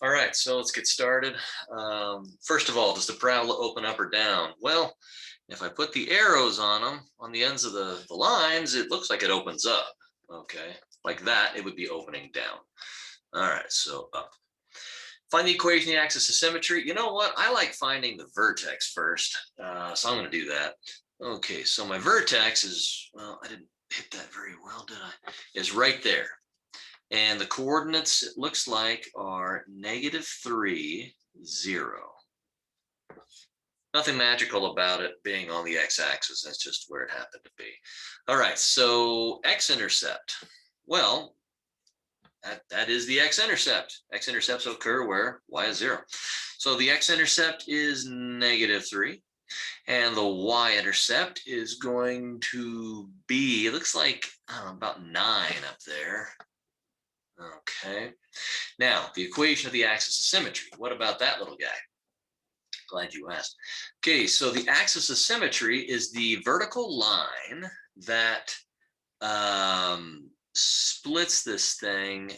All right, so let's get started. First of all, does the parabola open up or down? Well, if I put the arrows on them, on the ends of the lines, it looks like it opens up. Okay, like that, it would be opening down. All right, so up. Find the equation of the axis of symmetry. You know what? I like finding the vertex first, so I'm going to do that. Okay, so my vertex is, well, I didn't hit that very well, did I? Is right there. And the coordinates, it looks like, are -3, 0. Nothing magical about it being on the x-axis. That's just where it happened to be. All right, so x-intercept. Well, that is the x-intercept. X-intercepts occur where y is 0. So the x-intercept is -3. And the y-intercept is going to be, it looks like, I don't know, about 9 up there. Okay. Now, the equation of the axis of symmetry. What about that little guy? Glad you asked. Okay, so the axis of symmetry is the vertical line that splits this thing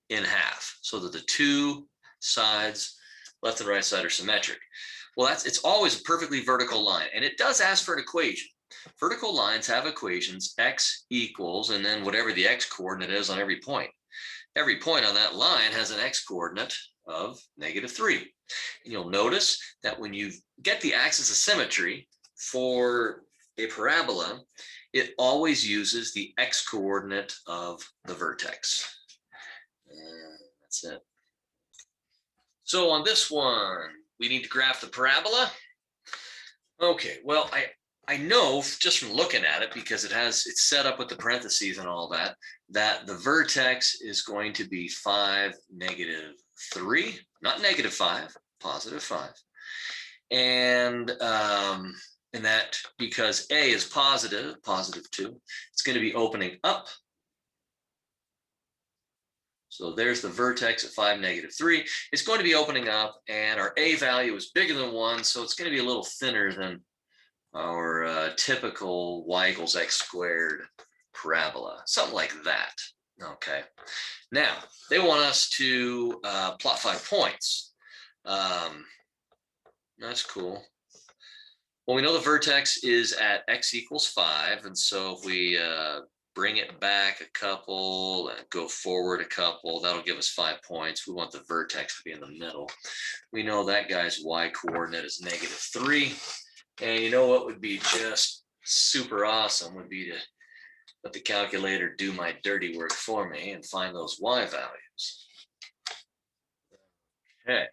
in half so that the two sides, left and right side, are symmetric. Well, it's always a perfectly vertical line, and it does ask for an equation. Vertical lines have equations, x equals, and then whatever the x coordinate is on every point. Every point on that line has an x coordinate of -3. And you'll notice that when you get the axis of symmetry for a parabola, it always uses the x coordinate of the vertex. And that's it. So on this one, we need to graph the parabola. Okay, well, I know just from looking at it, because it's set up with the parentheses and all that, that the vertex is going to be 5, -3, not -5, +5. And that because A is positive, +2, it's going to be opening up. So there's the vertex at 5, -3. It's going to be opening up, and our A value is bigger than 1, so it's going to be a little thinner than our typical y = x² parabola, something like that. Okay. Now, they want us to plot 5 points. That's cool. Well, we know the vertex is at x = 5, and so if we bring it back a couple and go forward a couple, that'll give us 5 points. We want the vertex to be in the middle. We know that guy's y coordinate is -3. And you know what would be just super awesome would be to let the calculator do my dirty work for me and find those y values. Okay.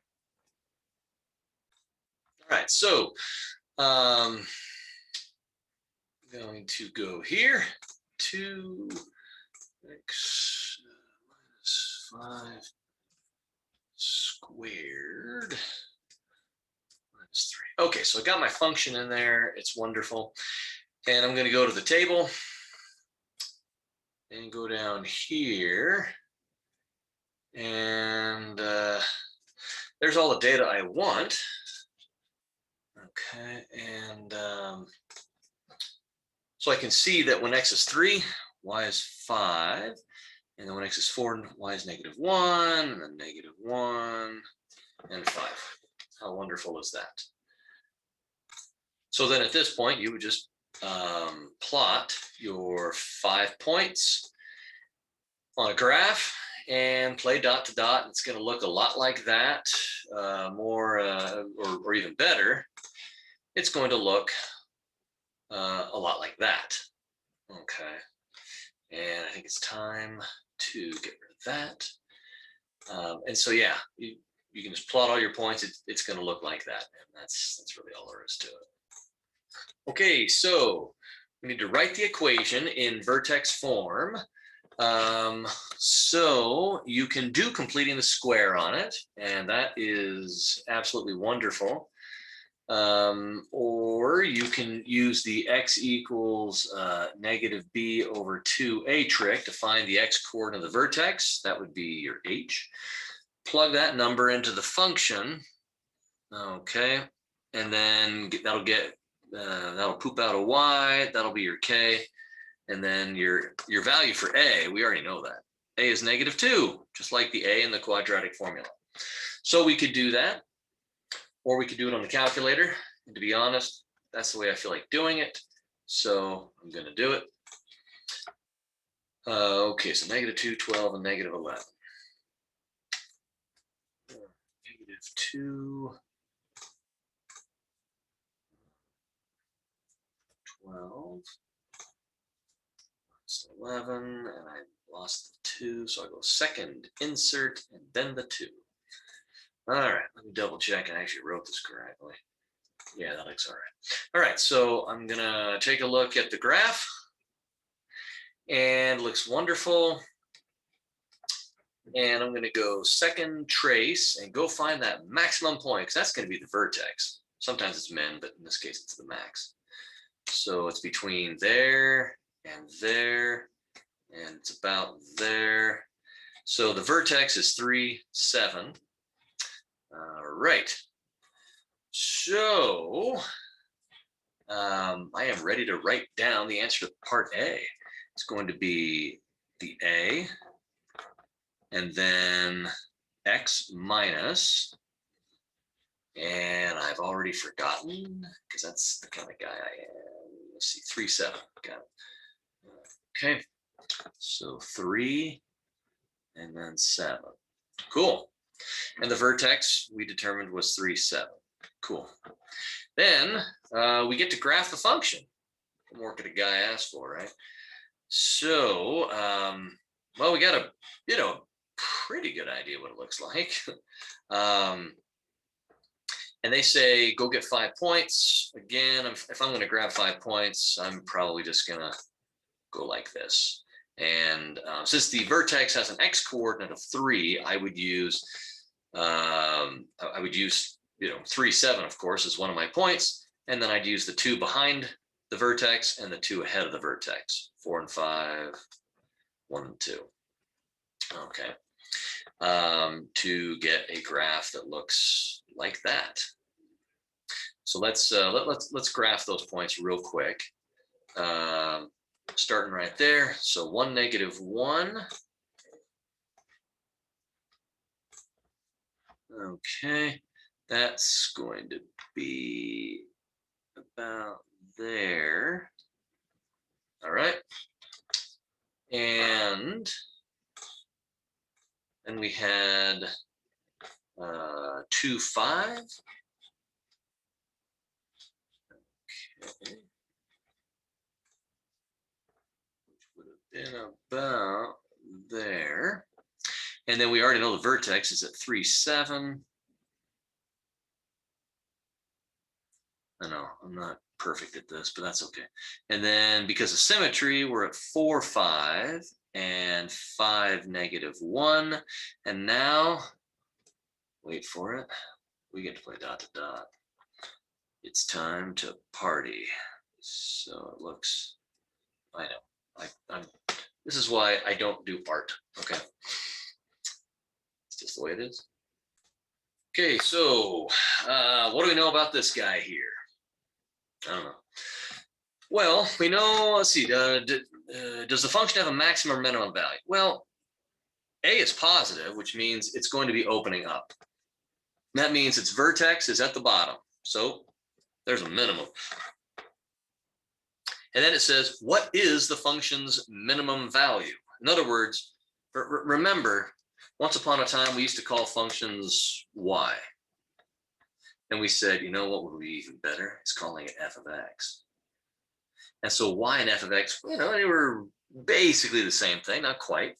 All right, so I'm going to go here. 2x -5 squared -3. Okay, so I got my function in there. It's wonderful. And I'm going to go to the table and go down here. And there's all the data I want. Okay, and so I can see that when x is 3, y is 5. And then when x is 4, y is -1, and then -1, and 5. How wonderful is that? So then at this point, you would just plot your 5 points on a graph and play dot to dot. It's going to look a lot like that, or even better. It's going to look a lot like that. Okay. And I think it's time to get rid of that. And so, yeah, you can just plot all your points. It's going to look like that. And that's really all there is to it. Okay, so we need to write the equation in vertex form. So you can do completing the square on it, and that is absolutely wonderful. Or you can use the x = -b/2a trick to find the x coordinate of the vertex. That would be your h. Plug that number into the function. Okay, and then that'll poop out a y. That'll be your k, and then your value for a. We already know that a is -2, just like the a in the quadratic formula. So we could do that, or we could do it on the calculator. And to be honest, that's the way I feel like doing it. So I'm going to do it. Okay, so -2, 12, and -11. -2, 12, it's 11, and I lost the 2, so I go second, insert, and then the 2. All right, let me double check. I actually wrote this correctly. Yeah, that looks all right. All right, so I'm gonna take a look at the graph, and it looks wonderful. And I'm gonna go second trace and go find that maximum point, because that's gonna be the vertex. Sometimes it's min, but in this case it's the max. So it's between there, and it's about there. So the vertex is 3, 7. All right. So I am ready to write down the answer to part A. It's going to be the A, and then x minus, and I've already forgotten because that's the kind of guy I am. Let's see, 3, 7. Got it. Okay, so 3 and then 7. Cool. And the vertex we determined was 3, 7. Cool. Then we get to graph the function. What could a guy ask for, right? So, well, we got a pretty good idea what it looks like. And they say go get 5 points. Again, if I'm going to grab 5 points, I'm probably just going to go like this. And since the vertex has an x coordinate of 3, I would use 3, 7, of course, is one of my points, and then I'd use the 2 behind the vertex and the 2 ahead of the vertex, 4 and 5, 1 and 2. Okay, to get a graph that looks like that. So let's graph those points real quick. Starting right there. So 1, -1. Okay, that's going to be about there. All right. And then we had 2, 5. Okay. Which would have been about there. And then we already know the vertex is at 3, 7. I know I'm not perfect at this, but that's okay. And then because of symmetry, we're at 4, 5 and 5, -1. And now, wait for it, we get to play dot to dot. It's time to party. So it looks, I know, this is why I don't do art. Okay, it's just the way it is. Okay, so what do we know about this guy here? I don't know. Well, we know, let's see, does the function have a maximum or minimum value? Well, A is positive, which means it's going to be opening up. That means its vertex is at the bottom. So there's a minimum. And then it says, what is the function's minimum value? In other words, remember, once upon a time, we used to call functions y. And we said, you know what would be even better? It's calling it f of x. And so y and f of x, they were basically the same thing, not quite.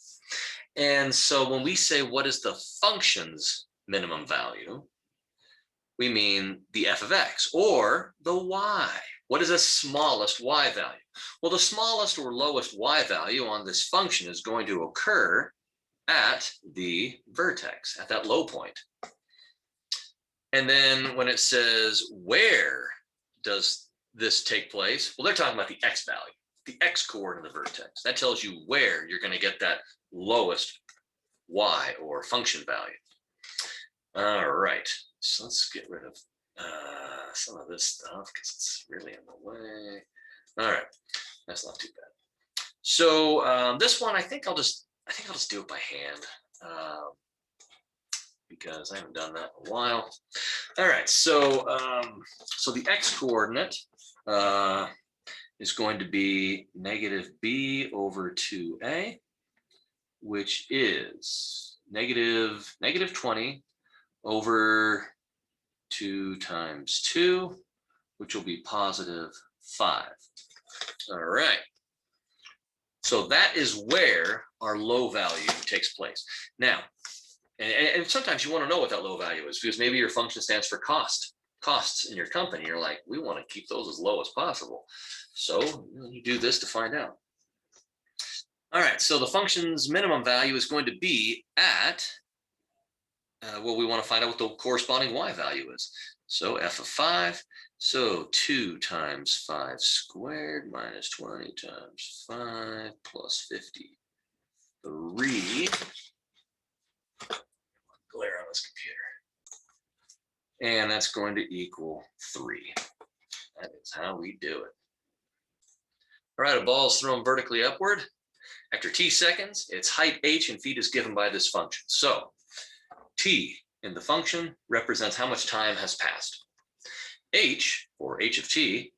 And so when we say what is the function's minimum value, we mean the f of x or the y. What is the smallest y value? Well, the smallest or lowest y value on this function is going to occur at the vertex, at that low point. And then when it says where does this take place, well, they're talking about the x value, the x coordinate of the vertex. That tells you where you're going to get that lowest y or function value. All right, so let's get rid of some of this stuff because it's really in the way. All right, that's not too bad. So this one, I think I'll just do it by hand because I haven't done that in a while. All right, so so the x-coordinate is going to be negative b over 2a, which is negative 20 over 2 times 2, which will be positive 5. All right. So that is where our low value takes place. Now, and sometimes you want to know what that low value is, because maybe your function stands for costs in your company. You're like, we want to keep those as low as possible. So you do this to find out. All right, so the function's minimum value is going to be at, well, we want to find out what the corresponding y value is. So f of 5, so 2 times 5 squared minus 20 times 5 plus 53. Glare on this computer. And that's going to equal 3. That is how we do it. All right, a ball is thrown vertically upward. After t seconds, its height h and feet is given by this function. So t in the function represents how much time has passed. H, or h of t,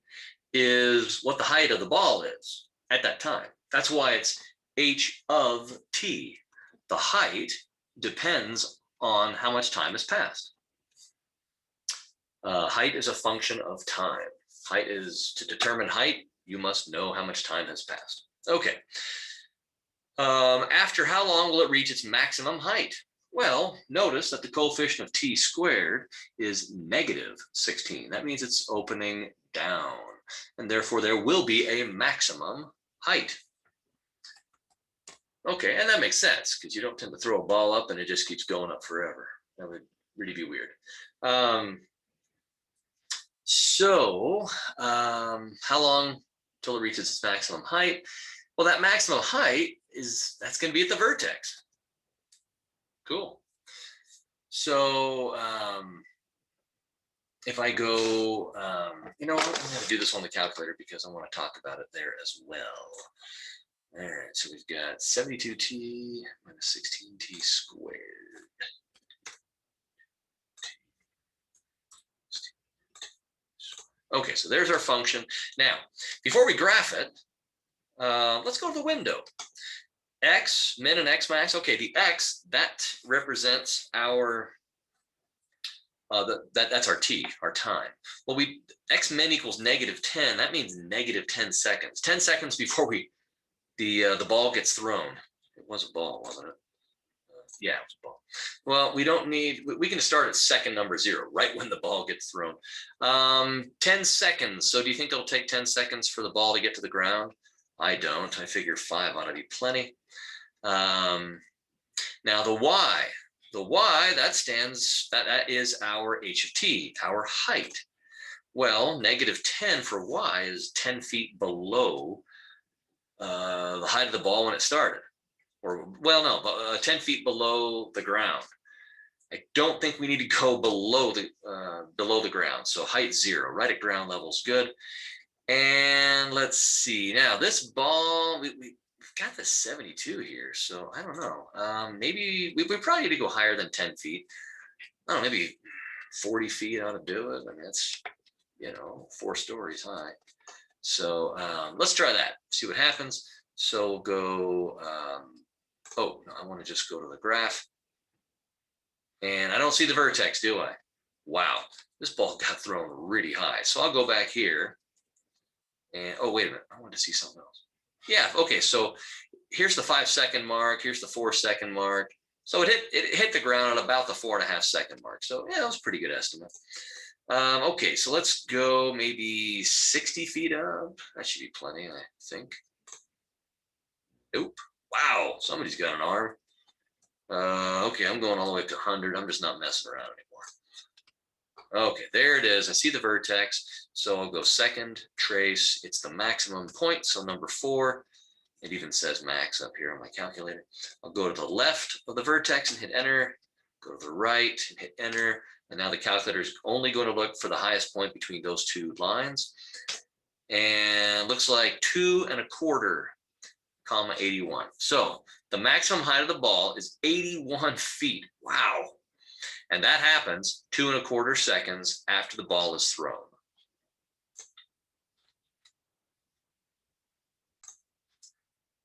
is what the height of the ball is at that time. That's why it's h of t. The height depends on how much time has passed. Height is a function of time. Height is, to determine height, you must know how much time has passed. Okay. After how long will it reach its maximum height? Well, notice that the coefficient of t squared is negative 16. That means it's opening down, and therefore there will be a maximum height. Okay, and that makes sense, because you don't tend to throw a ball up and it just keeps going up forever. That would really be weird. How long till it reaches its maximum height? Well, that maximum height that's going to be at the vertex. Cool. So if I go, you know what, I'm going to do this on the calculator because I want to talk about it there as well. All right, so we've got 72t minus 16t squared. Okay, so there's our function. Now, before we graph it, let's go to the window. X min and X max. Okay, the X, that represents our, that's our t, our time. Well, X min equals negative 10. That means negative 10 seconds. 10 seconds before the ball gets thrown. It was a ball, wasn't it? Yeah, it was a ball. Well, we can start at second number 0, right when the ball gets thrown. 10 seconds. So do you think it'll take 10 seconds for the ball to get to the ground? I don't. I figure 5 ought to be plenty. Now the y, that is our h of t, our height. Well, negative 10 for y is 10 feet below the height of the ball when it started. Or, well, no, 10 feet below the ground. I don't think we need to go below the ground. So height 0, right at ground level is good. And let's see. Now this ball, we've got the 72 here. So I don't know. Maybe we probably need to go higher than 10 feet. I don't know, maybe 40 feet ought to do it. I mean, that's, 4 stories high. So let's try that, see what happens. So we'll go, oh, no, I want to just go to the graph. And I don't see the vertex, do I? Wow, this ball got thrown really high. So I'll go back here. And, oh, wait a minute, I want to see something else. Yeah, okay, so here's the 5-second mark. Here's the 4-second mark. So it hit the ground at about the 4.5-second mark. So, yeah, that was a pretty good estimate. Okay, so let's go maybe 60 feet up. That should be plenty, I think. Nope. Wow, somebody's got an arm. Okay, I'm going all the way up to 100. I'm just not messing around anymore. Okay, there it is. I see the vertex. So I'll go second, trace. It's the maximum point, so number 4. It even says max up here on my calculator. I'll go to the left of the vertex and hit enter. Go to the right and hit enter. And now the calculator is only going to look for the highest point between those 2 lines. And looks like 2 1/4, 81. So the maximum height of the ball is 81 feet. Wow. And that happens 2¼ seconds after the ball is thrown.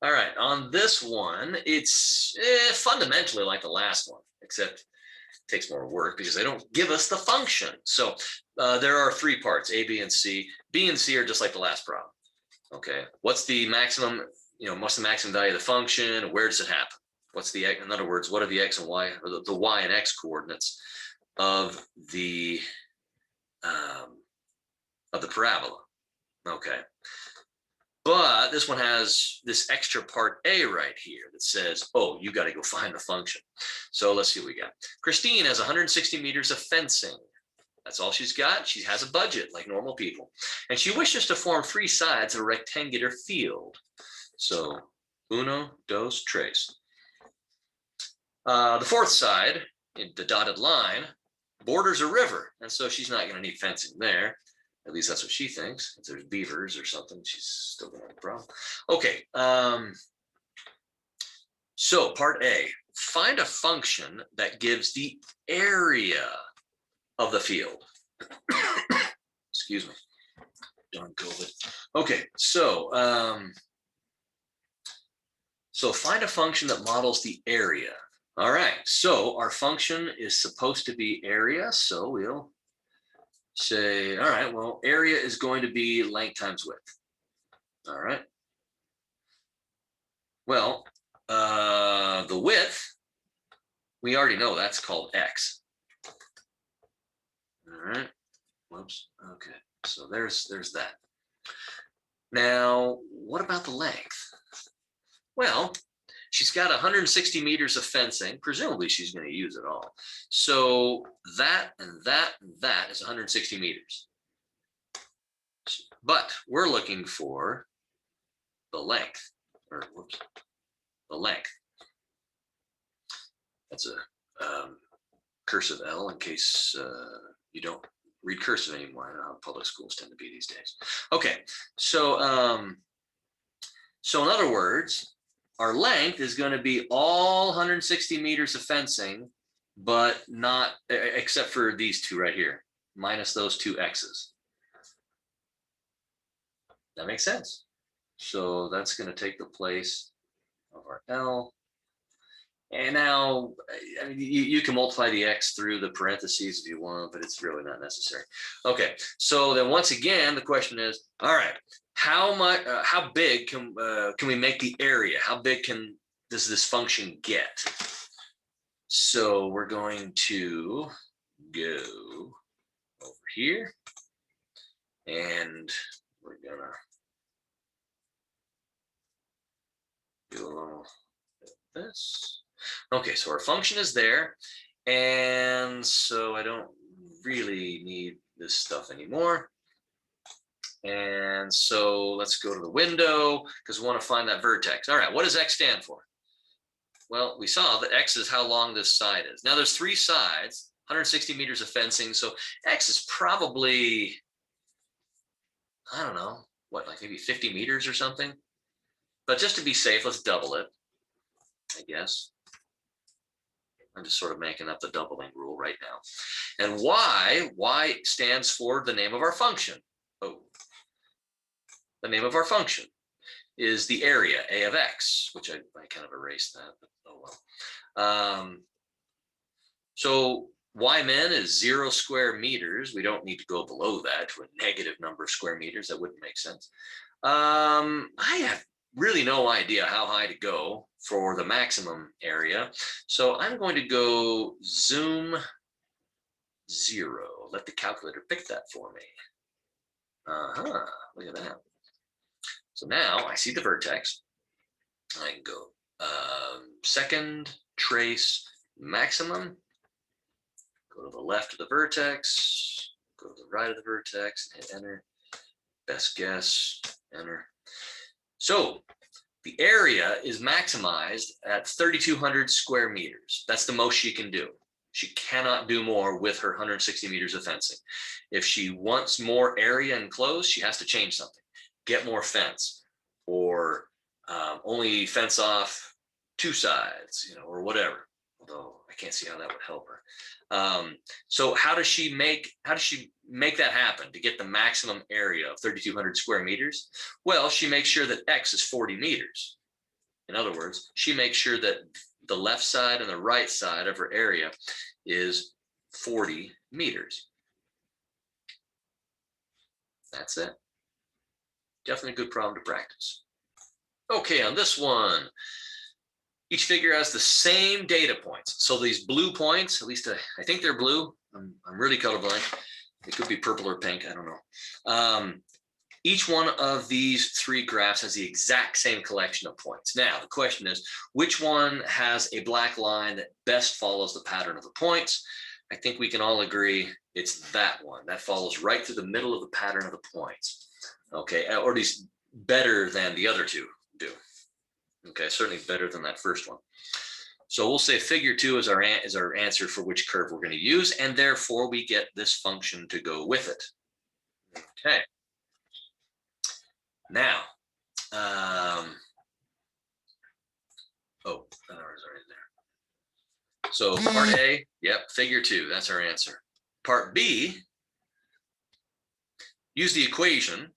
All right, on this one, it's fundamentally like the last one, except it takes more work because they don't give us the function. So there are 3 parts, A, B, and C. B and C are just like the last problem. Okay, what's the maximum, what's the maximum value of the function? Where does it happen? What's the, in other words, what are the X and Y, or the Y and X coordinates of the parabola? Okay. But this one has this extra part A right here that says, oh, you got to go find the function. So let's see what we got. Christine has 160 meters of fencing. That's all she's got. She has a budget like normal people. And she wishes to form 3 sides of a rectangular field. So, 1, 2, 3. The 4th side, the dotted line, borders a river. And so she's not going to need fencing there. At least that's what she thinks. If there's beavers or something, she's still going to have a problem. Okay. So part A, find a function that gives the area of the field. Excuse me. Darn COVID. Okay. So find a function that models the area. All right. So our function is supposed to be area. So we'll say, all right, well, area is going to be length times width. All right. Well, the width, we already know that's called X. All right. Whoops. Okay. So there's that. Now, what about the length? Well, she's got 160 meters of fencing. Presumably, she's going to use it all. So that and that and that is 160 meters. But we're looking for the length, or whoops, the length. That's a cursive L in case you don't read cursive anymore. I know how public schools tend to be these days. Okay, so in other words, our length is going to be all 160 meters of fencing, but not except for these 2 right here, minus those 2 X's. That makes sense. So that's going to take the place of our L. And now, I mean, you can multiply the X through the parentheses if you want, but it's really not necessary. Okay, so then once again, the question is, all right, how big can we make the area? How big does this function get? So we're going to go over here, and we're gonna do a little bit of this. Okay, so our function is there, and so I don't really need this stuff anymore. And so let's go to the window because we want to find that vertex. All right, what does X stand for? Well, we saw that X is how long this side is. Now there's 3 sides, 160 meters of fencing. So X is probably, I don't know, what, like maybe 50 meters or something? But just to be safe, let's double it, I guess. I'm just sort of making up the doubling rule right now. And Y stands for the name of our function. Oh, the name of our function is the area, A of X, which I kind of erased that, but oh well. So Y min is 0 square meters. We don't need to go below that to a negative number of square meters. That wouldn't make sense. I have really no idea how high to go for the maximum area. So I'm going to go zoom 0. Let the calculator pick that for me. Look at that. So now I see the vertex. I can go second, trace, maximum. Go to the left of the vertex. Go to the right of the vertex. Hit enter. Best guess. Enter. So the area is maximized at 3,200 square meters. That's the most she can do. She cannot do more with her 160 meters of fencing. If she wants more area enclosed, she has to change something. Get more fence, or only fence off 2 sides, or whatever. Although I can't see how that would help her. So how does she make that happen to get the maximum area of 3,200 square meters? Well, she makes sure that X is 40 meters. In other words, she makes sure that the left side and the right side of her area is 40 meters. That's it. Definitely a good problem to practice. Okay, on this one, each figure has the same data points. So these blue points, at least I think they're blue. I'm really colorblind. It could be purple or pink. I don't know. Each one of these three graphs has the exact same collection of points. Now, the question is, which one has a black line that best follows the pattern of the points? I think we can all agree it's that one. That follows right through the middle of the pattern of the points. Okay, or at least better than the other two do. Okay, certainly better than that first one. So we'll say figure 2 is our answer for which curve we're going to use, and therefore we get this function to go with it. Okay. Now, oh, that was right there. So part A, yep, figure 2, that's our answer. Part B, use the equation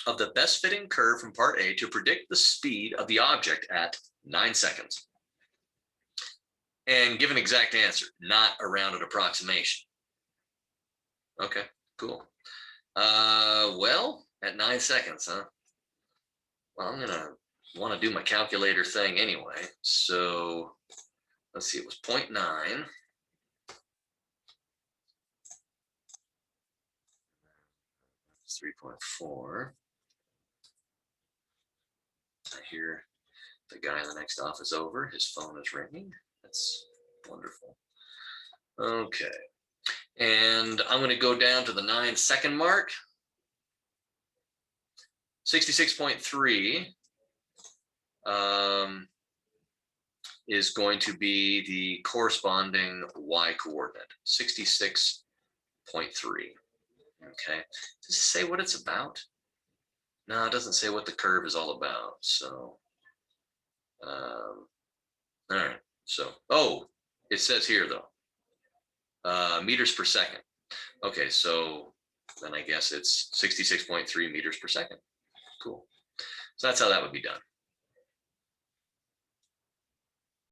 of the best fitting curve from part A to predict the speed of the object at 9 seconds. And give an exact answer, not a rounded approximation. Okay, cool. Well, at 9 seconds, huh? Well, I'm gonna want to do my calculator thing anyway. So let's see, it was 0.9. It's 3.4. I hear the guy in the next office over. His phone is ringing. That's wonderful. Okay. And I'm going to go down to the 9-second mark. 66.3 is going to be the corresponding y coordinate, 66.3. Okay. Does it say what it's about? No, it doesn't say what the curve is all about. So, all right. So, oh, it says here though, meters per second. Okay, so then I guess it's 66.3 meters per second. Cool. So that's how that would be done.